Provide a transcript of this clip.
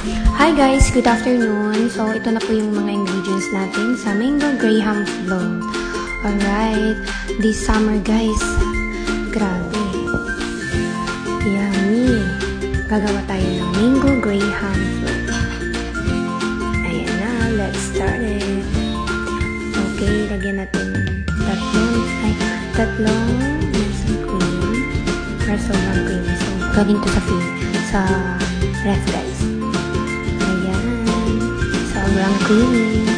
Hi guys, good afternoon. So, ito na po yung mga ingredients natin sa Mango Graham Float. Alright, this summer guys, grabe, yummy. Gagawa tayo ng Mango Graham Float. Ayan na, let's start it. Okay, lagyan natin tatlong nestle cream or sobrang cream. So, galing to sa ref guys. Ayan, sobrang creamy.